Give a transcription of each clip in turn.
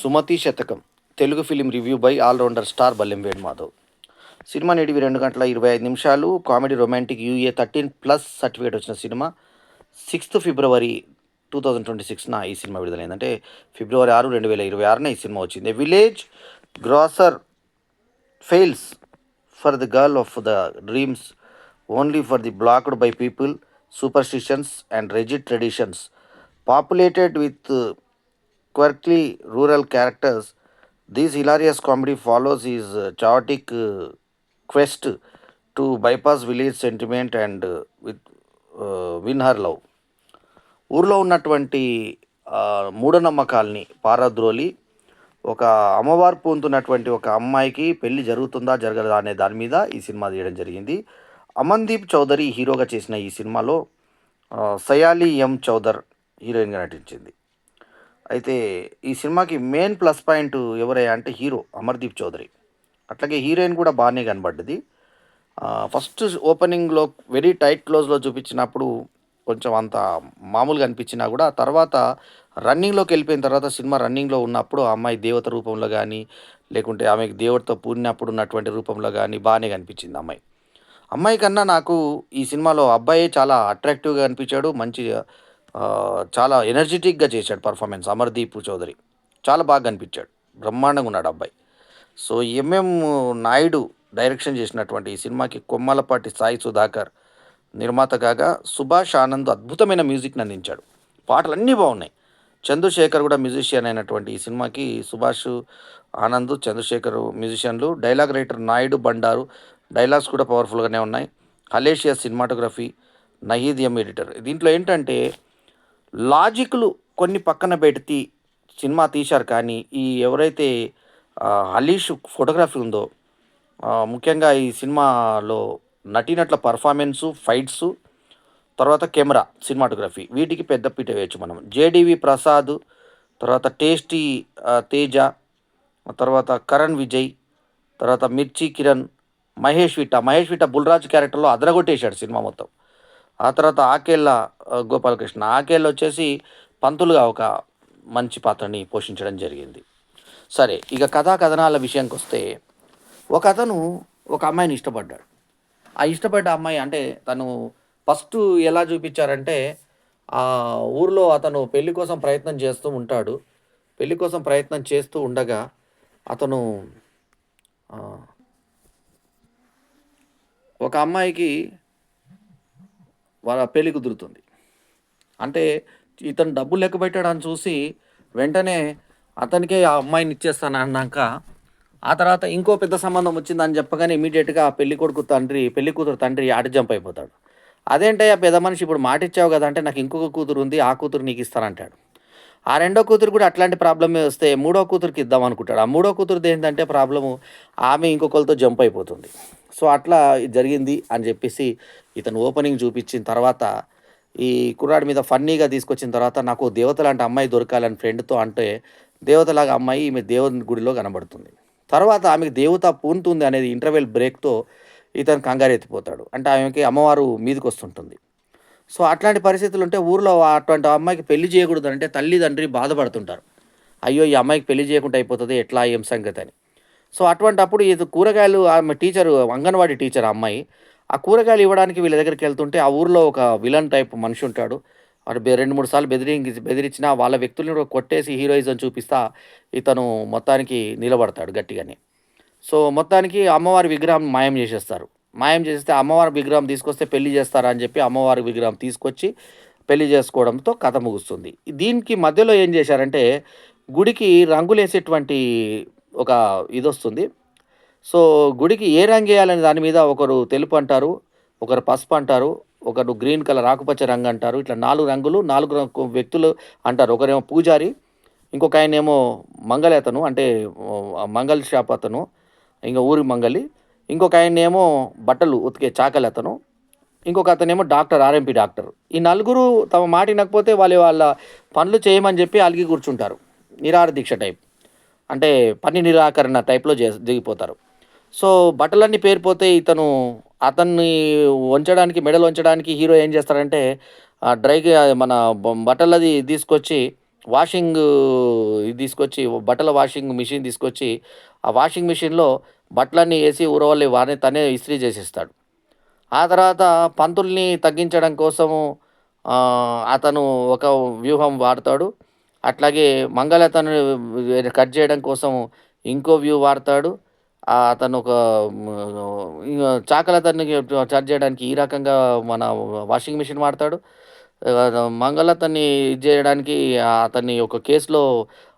Sumathi Shatakam Telugu film review by all rounder star Ballem Venumadhav. Cinema నేటివి 2 గంటల 25 నిమిషాలు. కామెడీ రొమాంటిక్ యూఏ 13+ సర్టిఫికేట్ వచ్చిన సినిమా. 6 ఫిబ్రవరి 2026న ఈ సినిమా విడుదలైంది. అంటే ఫిబ్రవరి 6, 2026న ఈ సినిమా వచ్చింది. Village grosser fails for the girl of the dreams only for the blocked by people, superstitions and rigid traditions. Populated with quirky rural characters, this hilarious comedy follows his chaotic quest to bypass village sentiment and win her love. ఊర్లో ఉన్నటువంటి మూఢనమ్మకాల్ని పారద్రోలి ఒక అమ్మవారు పొందుతున్నటువంటి ఒక అమ్మాయికి పెళ్లి జరుగుతుందా జరగదా అనే దాని మీద ఈ సినిమా తీయడం జరిగింది. అమన్దీప్ చౌదరి హీరోగా చేసిన ఈ సినిమాలో సయాలి ఎం చౌదర్ హీరోయిన్గా నటించింది. అయితే ఈ సినిమాకి మెయిన్ ప్లస్ పాయింట్ ఎవరయ్యా అంటే హీరో అమర్దీప్ చౌదరి. అట్లాగే హీరోయిన్ కూడా బాగానే కనబడ్డది. ఫస్ట్ ఓపెనింగ్లో వెరీ టైట్ క్లోజ్లో చూపించినప్పుడు కొంచెం అంత మామూలుగా అనిపించినా కూడా తర్వాత రన్నింగ్లోకి వెళ్ళిపోయిన తర్వాత సినిమా రన్నింగ్లో ఉన్నప్పుడు ఆ అమ్మాయి దేవత రూపంలో కానీ లేకుంటే ఆమెకి దేవతతో పూడినప్పుడు ఉన్నటువంటి రూపంలో కానీ బాగానే కనిపించింది అమ్మాయి. అమ్మాయి కన్నా నాకు ఈ సినిమాలో అబ్బాయి చాలా అట్రాక్టివ్గా అనిపించాడు. మంచి చాలా ఎనర్జెటిక్గా చేశాడు పర్ఫార్మెన్స్ అమర్దీప్ చౌదరి. చాలా బాగా కనిపించాడు. బ్రహ్మాండంగా ఉన్నాడు అబ్బాయి. సో ఎంఎం నాయుడు డైరెక్షన్ చేసినటువంటి ఈ సినిమాకి కొమ్మలపాటి సాయి సుధాకర్ నిర్మాత కాగా సుభాష్ ఆనంద్ అద్భుతమైన మ్యూజిక్ని అందించాడు. పాటలు అన్నీ బాగున్నాయి. చంద్రశేఖర్ కూడా మ్యూజిషియన్ అయినటువంటి ఈ సినిమాకి సుభాష్ ఆనంద్, చంద్రశేఖర్ మ్యూజిషియన్లు. Dialogue writer Naidu Bandaru. Dialogues కూడా పవర్ఫుల్గానే ఉన్నాయి. హలేషియా సినిమాటోగ్రఫీ, నహీద్ ఎం ఎడిటర్. దీంట్లో ఏంటంటే లాజిక్లు కొన్ని పక్కన పెట్టి సినిమా తీశారు. కానీ ఈ ఎవరైతే హలీష్ ఫోటోగ్రఫీ ఉందో, ముఖ్యంగా ఈ సినిమాలో నటీనటుల పర్ఫార్మెన్సు, ఫైట్సు, తర్వాత కెమెరా, సినిమాటోగ్రఫీ వీటికి పెద్దపీట వేయచ్చు మనం. జేడివి ప్రసాద్, తర్వాత టేస్టీ తేజ, తర్వాత కరణ్ విజయ్, తర్వాత మిర్చి కిరణ్, మహేష్ విట్ట బుల్రాజ్ క్యారెక్టర్లో అదరగొట్టేశాడు సినిమా మొత్తం. ఆ తర్వాత ఆకేళ్ళ గోపాలకృష్ణ, ఆకేళ్ళ వచ్చేసి పంతులుగా ఒక మంచి పాత్రని పోషించడం జరిగింది. సరే, ఇక కథా కథనాల విషయానికి వస్తే ఒక అతను ఒక అమ్మాయిని ఇష్టపడ్డాడు. ఆ ఇష్టపడ్డ అమ్మాయి అంటే తను ఫస్ట్ ఎలా చూపించారంటే ఆ ఊర్లో అతను పెళ్లి కోసం ప్రయత్నం చేస్తూ ఉంటాడు. పెళ్లి కోసం ప్రయత్నం చేస్తూ ఉండగా అతను ఒక అమ్మాయికి వాళ్ళ పెళ్లి కుదురుతుంది. అంటే ఇతను డబ్బులు లెక్క పెట్టాడని చూసి వెంటనే అతనికే ఆ అమ్మాయిని ఇచ్చేస్తాను అన్నాక ఆ తర్వాత ఇంకో పెద్ద సంబంధం వచ్చిందని చెప్పగానే ఇమీడియట్గా పెళ్లి కూతురు తండ్రి అటు జంప్ అయిపోతాడు. అదేంటయ్యా పెద్ద మనిషి, ఇప్పుడు మాట ఇచ్చావు కదా అంటే నాకు ఇంకొక కూతురు ఉంది, ఆ కూతురు నీకు ఇస్తానంటాడు. ఆ రెండో కూతురు కూడా అట్లాంటి ప్రాబ్లమే వస్తే మూడో కూతురికి ఇద్దాం అనుకుంటాడు. ఆ మూడో కూతురుది ఏంటంటే ప్రాబ్లము, ఆమె ఇంకొకరితో జంప్ అయిపోతుంది. సో అట్లా జరిగింది అని చెప్పేసి ఇతను ఓపెనింగ్ చూపించిన తర్వాత ఈ కుర్రాడి మీద ఫన్నీగా తీసుకొచ్చిన తర్వాత నాకు దేవత లాంటి అమ్మాయి దొరకాలని ఫ్రెండ్తో అంటే దేవతలాగా అమ్మాయి ఈమె దేవుని గుడిలో కనబడుతుంది. తర్వాత ఆమెకు దేవత పూనుతుంది అనేది ఇంటర్వెల్ బ్రేక్తో ఇతను కంగారెత్తిపోతాడు. అంటే ఆమెకి అమ్మవారు మీదకి వస్తుంటుంది. సో అట్లాంటి పరిస్థితులు ఉంటే ఊర్లో అటువంటి అమ్మాయికి పెళ్లి చేయకూడదు అంటే తల్లిదండ్రి బాధపడుతుంటారు. అయ్యో ఈ అమ్మాయికి పెళ్లి చేయకుండా అయిపోతుంది, ఎట్లా ఏం సంగతి అని. సో అటువంటప్పుడు ఇది కూరగాయలు ఆమె టీచరు, అంగన్వాడీ టీచర్ ఆ అమ్మాయి, ఆ కూరగాయలు ఇవ్వడానికి వీళ్ళ దగ్గరికి వెళ్తుంటే ఆ ఊర్లో ఒక విలన్ టైప్ మనిషి ఉంటాడు. వాడు 2-3 సార్లు బెదిరించిన వాళ్ళ వ్యక్తుల్ని కూడా కొట్టేసి హీరోయిజం చూపిస్తా ఇతను మొత్తానికి నిలబడతాడు గట్టిగానే. సో మొత్తానికి అమ్మవారి విగ్రహం మాయం చేసేస్తారు. మాయం చేస్తే అమ్మవారి విగ్రహం తీసుకొస్తే పెళ్లి చేస్తారా అని చెప్పి అమ్మవారి విగ్రహం తీసుకొచ్చి పెళ్లి చేసుకోవడంతో కథ ముగుస్తుంది. దీనికి మధ్యలో ఏం చేశారంటే గుడికి రంగులేసేటువంటి ఒక ఇది వస్తుంది. సో గుడికి ఏ రంగు వేయాలనే దాని మీద ఒకరు తెలుపు అంటారు, ఒకరు పసుపు అంటారు, ఒకరు గ్రీన్ కలర్ ఆకుపచ్చ రంగు అంటారు. ఇట్లా 4 రంగులు 4 వ్యక్తులు అంటారు. ఒకరేమో పూజారి, ఇంకొక ఆయనేమో మంగలి అతను, అంటే మంగళ షాప్ అతను, ఇంకా ఊరి మంగలి, ఇంకొక ఆయనేమో బట్టలు ఉతికే చాకలి అతను, ఇంకొక అతనేమో డాక్టర్, ఆర్ఎంపీ డాక్టర్. ఈ నలుగురు తమ మాట వినకపోతే వాళ్ళ పనులు చేయమని చెప్పి అలిగి కూర్చుంటారు. నిరాహార దీక్ష టైప్, అంటే పని నిరాకరణ టైప్లో దిగిపోతారు. సో బట్టలన్నీ పేరిపోతే అతన్ని వంచడానికి, మెడలు వంచడానికి హీరో ఏం చేస్తారంటే డ్రైగా మన బట్టలది తీసుకొచ్చి వాషింగ్ ఇది తీసుకొచ్చి బట్టల వాషింగ్ మిషన్ తీసుకొచ్చి, ఆ వాషింగ్ మిషన్‌లో బట్టలన్నీ ఏసి ఊరవల్లి వాడిని తనే ఇస్త్రీ చేసేస్తాడు. ఆ తర్వాత పంతుల్ని తగ్గించడం కోసము అతను ఒక వ్యూహం వాడతాడు. అట్లాగే మంగలతను కట్ చేయడం కోసం ఇంకో వాడతాడు. అతను ఒక ఇగ చాకలతన్ని కట్ చేయడానికి ఈ రకంగా మన వాషింగ్ మెషిన్ వాడతాడు. మంగలతన్ని ఇది చేయడానికి అతన్ని ఒక కేస్‌లో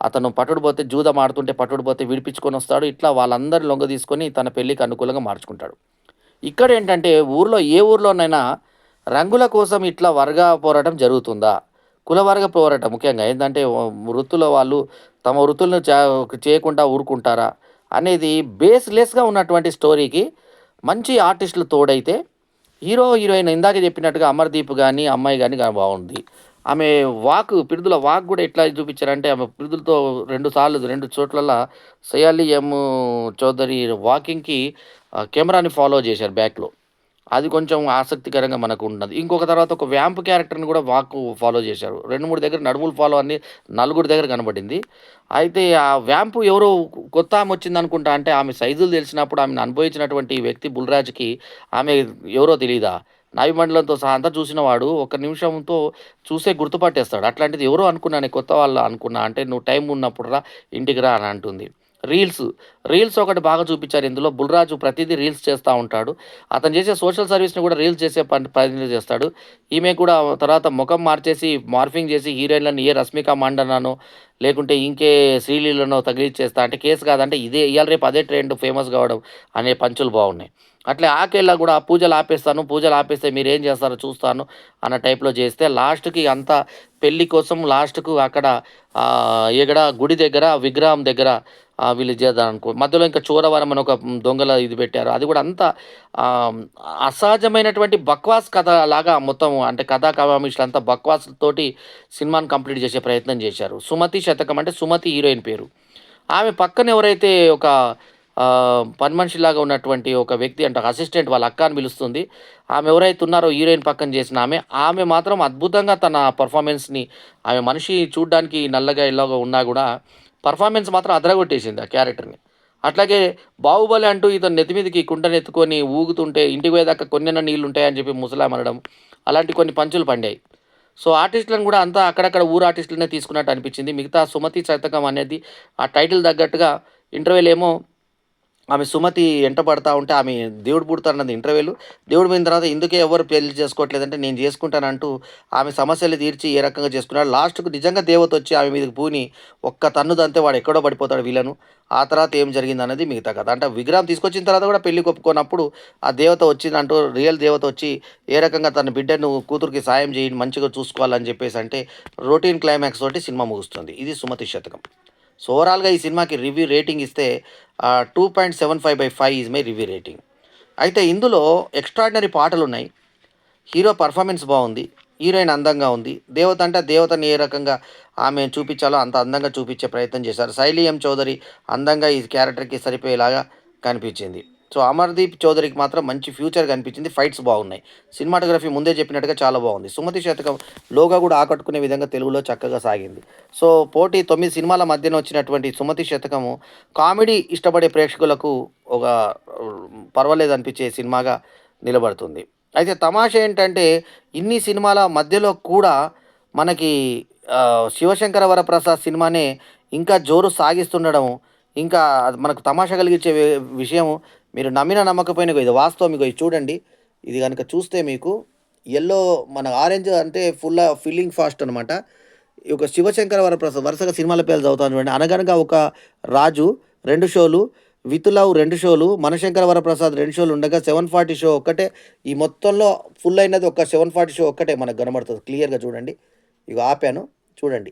అతను పట్టుడుపోతే జూదం ఆడుతుంటే పట్టుడుపోతే విడిపించుకొనొస్తాడు. ఇట్లా వాళ్ళందరిని లొంగదీసుకొని తన పెళ్ళికి అనుకూలంగా మార్చుకుంటాడు. ఇక్కడేంటంటే ఏ ఊర్లోనైనా రంగుల కోసం ఇట్లా వర్గ పోరాటం జరుగుతుందా? కుల వర్గ పోరాటం ముఖ్యంగా ఏందంటే వృత్తిలో వాళ్ళు తమ వృత్తులను చేయకుండా ఊరుకుంటారా? అనేది బేస్‌లెస్‌గా ఉన్నటువంటి స్టోరీకి మంచి ఆర్టిస్టులు తోడైతే హీరో, హీరోయిన్ ఇందాక చెప్పినట్టుగా 'అమర్‌దీప్' గాని, అమ్మాయి గాని బావుంది. ఆమె పిడుదల వాక్ గూడా ఎట్లా చూపిచ్చారంటే ఆమె పిడుదలతో 2 సార్లు 2 చోట్లల్లా 'సయాలి ఎం చౌదరి' వాకింగ్‌కి కెమెరాని ఫాలో చేశారు బ్యాక్‌లో. అది కొంచెం ఆసక్తికరంగా మనకున్నది. ఇంకొక తర్వాత ఒక వ్యాంప్ క్యారెక్టర్‌ని గూడా ఫాలో చేశారు. 2, 3 దగ్గర నడుములు ఫాలో అని నలుగురి దగ్గర కనపడింది. అయితే ఆ వ్యాంప్ ఎవరో కొత్త ఆమొచ్చిందనుకుంటా. అంటే ఆమె సైజులు తెలిసినప్పుడు ఆమెను అనుభవించినటువంటి వ్యక్తి 'బుల్‌రాజ్‌కి' ఆమె ఎవరో తెలీదా? నాభిమండలంతో సహా అంతా చూసినవాడు ఒక్క నిమిషంతో చూసే గుర్తుపట్టేస్తాడు. అట్లాంటిది ఎవరో అనుకున్నాను కొత్త వాళ్ళ అనుకున్నా. అంటే "నువ్వు టైం ఉన్నప్పుడు రా, ఇంటికి రా" అని అంటుంది. రీల్స్, రీల్స్ ఒకటి బాగా చూపిచ్చారు ఇందులో. 'బుల్‌రాజు' ప్రతీదీ రీల్స్ చేస్తా ఉంటాడు. అతను చేసే సోషల్ సర్వీస్‌ని కూడా రీల్స్ చేసే ప్రయత్నం చేస్తాడు. ఈమె కూడా తర్వాత మొఖం మార్చేసి, మార్ఫింగ్ చేసి హీరోయిన్‌లని 'రష్మిక మండననో' లేకుంటే ఇంకే 'శ్రీలీలనో' తగిలిచ్చేస్తా అంటే కేసు కాదంటే ఇదే ఇయాల రేపు అదే ట్రెండ్ ఫేమస్ కావడం అనే పంచులు బాగున్నాయి. అట్లే 'ఆకేళ్ళ' కూడా పూజలు ఆపేస్తాను, పూజలు ఆపేస్తే మీరేం చేస్తారో చూస్తాను అన్న టైప్‌లో చేస్తే లాస్ట్‌కి అంతా పెళ్లి కోసం లాస్ట్‌కు అక్కడ ఎక్కడ గుడి దగ్గర విగ్రహం దగ్గర వీళ్ళు చేద్దామనుకో మధ్యలో ఇంకా చోరవరం అని ఒక దొంగల ఇది పెట్టారు. అది కూడా అంతా ఆహ్, అసహజమైనటువంటి బక్వాస్ కథ లాగా మొత్తం అంటే కథా కమామిషులంతా బక్వాస్‌తోటి సినిమాని కంప్లీట్ చేసే ప్రయత్నం చేశారు. 'సుమతి శతకం' అంటే సుమతి హీరోయిన్ పేరు. ఆమె పక్కన ఎవరైతే ఒక పని మనిషిలాగా ఉన్నటువంటి ఒక వ్యక్తి అంటే అసిస్టెంట్ వాళ్ళ అక్క అని పిలుస్తుంది. ఆమె ఎవరైతే ఉన్నారో హీరోయిన్ పక్కన చేసిన ఆమె మాత్రం అద్భుతంగా తన పెర్ఫార్మన్స్‌ని ఆమె మనిషి చూడ్డానికి నల్లగా ఇలాగ ఉన్నా గూడా పెర్ఫార్మన్స్ మాత్రం అదరగొట్టేసింది ఆ క్యారెక్టర్‌ని. అట్లాగే 'బాహుబలి' అంటూ ఇతను నెత్తి మీదకి కుండనెత్తుకొని ఊగుతుంటే ఇంటికి పోయేదాకా కొన్నైనా నీళ్లుంటాయని చెప్పి ముసలామె అనడం. అలాంటి కొన్ని పంచులు పండాయి. సో, ఆర్టిస్ట్‌లను గూడా అంతా అక్కడక్కడ ఊరు ఆర్టిస్ట్‌లనే తీసుకున్నట్టు అనిపించింది. మిగతా 'సుమతి శతకం' అనేది ఆ టైటిల్ తగ్గట్టుగా ఇంటర్వెల్ ఏమో ఆమె సుమతి ఎంట పడతా ఉంటే ఆమె దేవుడు పుడతాడన్నది ఇంటర్వ్యూలు. దేవుడు పోయిన తర్వాత ఎందుకే ఎవరు పెళ్లి చేసుకోవట్లేదంటే నేను చేసుకుంటానంటూ ఆమె సమస్యలు తీర్చి ఏ రకంగా చేసుకున్నాడు. లాస్ట్‌కు నిజంగా దేవతొచ్చి ఆమె మీదకి పూని ఒక్క తన్ను తంతే వాడు ఎక్కడో పడిపోతాడు విలను. ఆ తర్వాత ఏం జరిగిందన్నది మిగతా కథ. అంటే విగ్రహం తీసుకొచ్చిన తర్వాత కూడా పెళ్ళికి ఒప్పుకోనప్పుడు ఆ దేవత వచ్చిందంటూ రియల్ దేవత వచ్చి ఏ రకంగా తన బిడ్డను కూతురికి సాయం చేయి మంచిగా చూసుకోవాలని చెప్పేసి అంటే రొటీన్ క్లైమాక్స్ తోటి సినిమా ముగుస్తుంది. ఇది 'సుమతి శతకం'. సో, ఓవరాల్‌గా ఈ సినిమాకి రివ్యూ రేటింగ్ ఇస్తే 2.75/5 ఈజ్ మై రివ్యూ రేటింగ్. అయితే ఇందులో ఎక్స్ట్రార్డినరీ పాటలున్నాయి. హీరో పర్ఫార్మెన్స్ బావుంది. హీరోయిన్ అందంగా ఉంది. దేవత అంటే ఆ దేవతని ఏ రకంగా ఆమె చూపించాలో అంత అందంగా చూపించే ప్రయత్నం చేశారు. 'శైలి ఎం చౌదరి' అందంగా ఈ క్యారెక్టర్‌కి సరిపోయేలాగా కనిపించింది. సో, 'అమర్‌దీప్ చౌదరికి' మాత్రం మంచి ఫ్యూచర్ కనిపించింది. ఫైట్స్ బాగున్నాయి. సినిమాటోగ్రఫీ ముందే చెప్పినట్టుగా చాలా బాగుంది. 'సుమతి శతకం' లోగో కూడా ఆకట్టుకునే విధంగా తెలుగులో చక్కగా సాగింది. సో, పోటీ 9 సినిమాల మధ్యన వచ్చినటువంటి 'సుమతి శతకము' కామెడీ ఇష్టపడే ప్రేక్షకులకు ఒక పర్వాలేదనిపించే సినిమాగా నిలబడుతుంది. అయితే తమాషా ఏంటంటే, ఇన్ని సినిమాల మధ్యలో కూడా మనకి 'శివశంకర వరప్రసాద్' సినిమానే ఇంకా జోరు సాగిస్తుండడం, ఇంకా అది మనకు తమాషా కలిగించే విషయం మీరు నమ్మినా నమ్మకపోయినా ఇగో ఇది వాస్తవం. ఇగో ఇది చూడండి. ఇది గనుక చూస్తే మీకు యెల్లో మన ఆరెంజ్ అంటే ఫిల్లింగ్ ఫాస్ట్ అనమాట. ఈ యొక్క 'శివశంకర వరప్రసాద్' వరుసగా సినిమాల పేర్లు చదువుతాను చూడండి. 'అనగనగా ఒక రాజు' 2 షోలు, 'విత్ లవ్' 2 షోలు, 'మనశంకర వరప్రసాద్' 2 షోలు ఉండగా 740 షో ఒక్కటే ఈ మొత్తంలో ఫుల్ అయినది ఒక 740 షో ఒక్కటే మనకు కనబడుతది. క్లియర్‌గా చూడండి. ఇగో ఆపాను చూడండి.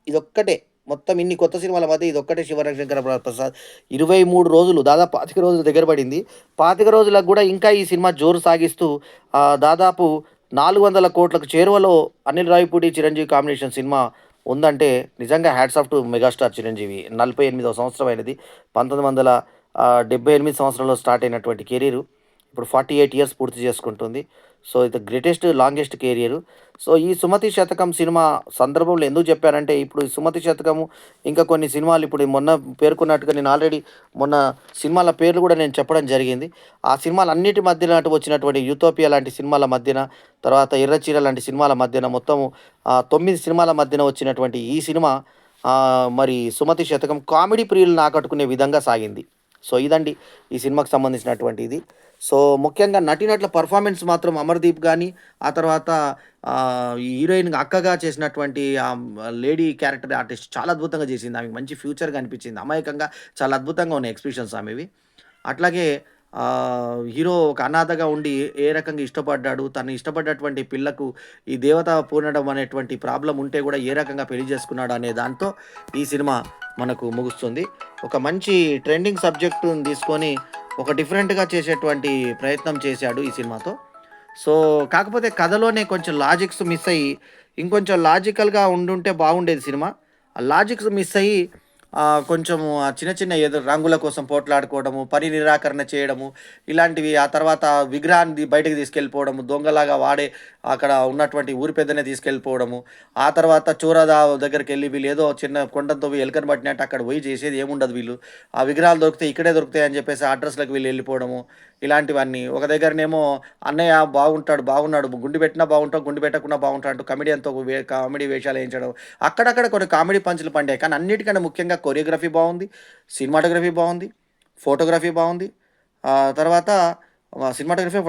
ఇదొక్కటే మొత్తం ఇన్ని కొత్త సినిమాల మధ్య ఇదొక్కటే 'శివశంకర వరప్రసాద్' 23 రోజులు దాదాపు 25 రోజులు దగ్గర పడింది. 25 రోజులకు గూడా ఇంకా ఈ సినిమా జోరు సాగిస్తూ దాదాపు 400,00,00,000కు చేరువలో అనిల్ రావిపూడి, చిరంజీవి కాంబినేషన్ సినిమా ఉందంటే నిజంగా hats off to megastar Chiranjeevi. 48వ సంవత్సరం ఆయనది. 1978 సంవత్సరంలో స్టార్ట్ అయినటువంటి కెరీరు ఇప్పుడు 48 ఇయర్స్ పూర్తి చేసుకుంటుంది. సో ఇది గ్రేటెస్ట్ లాంగెస్ట్ కెరియర్. సో ఈ 'సుమతి శతకం' సినిమా సందర్భంలో ఎందుకు చెప్పానంటే, ఇప్పుడు ఈ 'సుమతి శతకము' ఇంకా కొన్ని సినిమాలు ఇప్పుడు మొన్న పేర్కొన్నట్టుగా నేను ఆల్రెడీ మొన్న సినిమాల పేర్లు కూడా నేను చెప్పడం జరిగింది. ఆ సినిమాలన్నిటి మధ్యన అటు వచ్చినటువంటి 'యూటోపియా' లాంటి సినిమాల మధ్యన, తర్వాత 'ఎర్రచీర' లాంటి సినిమాల మధ్యన మొత్తం 9 సినిమాల మధ్యన వచ్చినటువంటి ఈ సినిమా మరి 'సుమతి శతకం' కామెడీ ప్రియులను ఆకట్టుకునే విధంగా సాగింది. సో ఇదండి ఈ సినిమాకి సంబంధించినటువంటి ఇది. సో ముఖ్యంగా నటీనటుల పర్ఫార్మెన్స్ మాత్రం అమర్‌దీప్ గాని, ఆ తర్వాత ఈ హీరోయిన్ అక్కగా చేసినటువంటి లేడీ క్యారెక్టర్ ఆర్టిస్ట్ చాలా అద్భుతంగా చేసింది. ఆమెకి మంచి ఫ్యూచర్ కనిపించింది. అమాయకంగా చాలా అద్భుతంగా ఉన్నాయి ఎక్స్‌ప్రెషన్స్ ఆమెవి. అట్లాగే హీరో ఒక అనాథగా ఉండి ఏ రకంగా ఇష్టపడ్డాడు, తను ఇష్టపడ్డటువంటి పిల్లకు ఈ దేవత పూనడం అనేటువంటి ప్రాబ్లమ్ ఉంటే గూడా ఏ రకంగా పెళ్లి చేసుకున్నాడు అనే దాంతో ఈ సినిమా మనకు ముగుస్తుంది. ఒక మంచి ట్రెండింగ్ సబ్జెక్టుని తీసుకొని ఒక డిఫరెంట్‌గా చేసేటువంటి ప్రయత్నం చేశాడు ఈ సినిమాతో. సో, కాకపోతే కథలోనే కొంచెం లాజిక్స్ మిస్ అయ్యి, ఇంకొంచెం లాజికల్‌గా ఉండుంటే బాగుండేది సినిమా. ఆ లాజిక్స్ మిస్ అయ్యి కొంచెము చిన్న చిన్న ఏదో రంగుల కోసం పోట్లాడుకోవడము, పని నిరాకరణ చేయడము, ఇలాంటివి. ఆ తర్వాత విగ్రహాన్ని బయటకి తీసుకెళ్ళిపోవడము, దొంగలాగా వాడే అక్కడ ఉన్నటువంటి ఊరి పెద్దనే తీసుకెళ్ళిపోవడము. ఆ తర్వాత చోరదా దగ్గరికెళ్ళి వీళ్ళు ఏదో చిన్న కొండను తవ్వి ఎలుకను పట్టినట్టు అక్కడ పోయి చేసేది ఏముండదు వీళ్ళు. ఆ విగ్రహాలు దొరికితే ఇక్కడే దొరుకుతాయి అని చెప్పేసి ఆ అడ్రస్‌లకి వీళ్ళు వెళ్ళిపోవడము. ఇలాంటివన్నీ. ఒక దగ్గరనేమో అన్నయ్య బాగుంటాడు, బాగున్నాడు, గుండు పెట్టినా బాగుంటావు, గుండు పెట్టకున్నా బాగుంటాడు అంటూ కమెడియన్‌తో కామెడీ వేషాలు ఏయించడం. అక్కడక్కడ కొన్ని కామెడీ పంచులు పండాయి. కానీ అన్నిటికన్నా ముఖ్యంగా కొరియోగ్రఫీ బావుంది, సినిమాటోగ్రఫీ బావుంది, ఫోటోగ్రఫీ బావుంది. తర్వాత సినిమాటోగ్రఫీ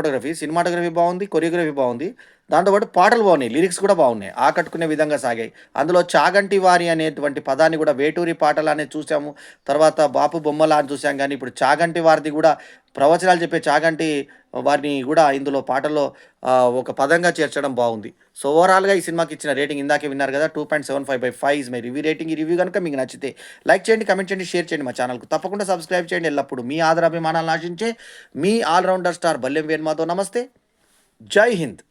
బావుంది, కొరియోగ్రఫీ బావుంది. దాంతో పాటు పాటలు బాగున్నాయి, లిరిక్స్ కూడా బాగున్నాయి. ఆకట్టుకునే విధంగా సాగాయి. అందులో 'చాగంటి వారి' అనేటువంటి పదాన్ని కూడా 'వేటూరి పాటలు' అనేది చూసాము. తర్వాత 'బాపు బొమ్మల' అని చూసాం గానీ, ఇప్పుడు 'చాగంటి వారిది' కూడా ప్రవచనాలు చెప్పే 'చాగంటి వారిని' కూడా ఇందులో పాటల్లో ఒక పదంగా చేర్చడం బావుంది. సో, ఓవరాల్‌గా ఈ సినిమాకి ఇచ్చిన రేటింగ్ ఇందాకే విన్నారు కదా! 2.75/5 ఈజ్ మై రివ్యూ రేటింగ్. ఈ రివ్యూ గనుక మీకు నచ్చితే లైక్ చేయండి, కామెంట్ చేయండి, షేర్ చేయండి మా ఛానల్‌కు. తప్పకుండా సబ్స్క్రైబ్ చేయండి. ఎల్లప్పుడూ మీ ఆదరాభిమానాలను ఆశించే మీ all rounder star Ballem Venu Madhav. నమస్తే. జై హింద్.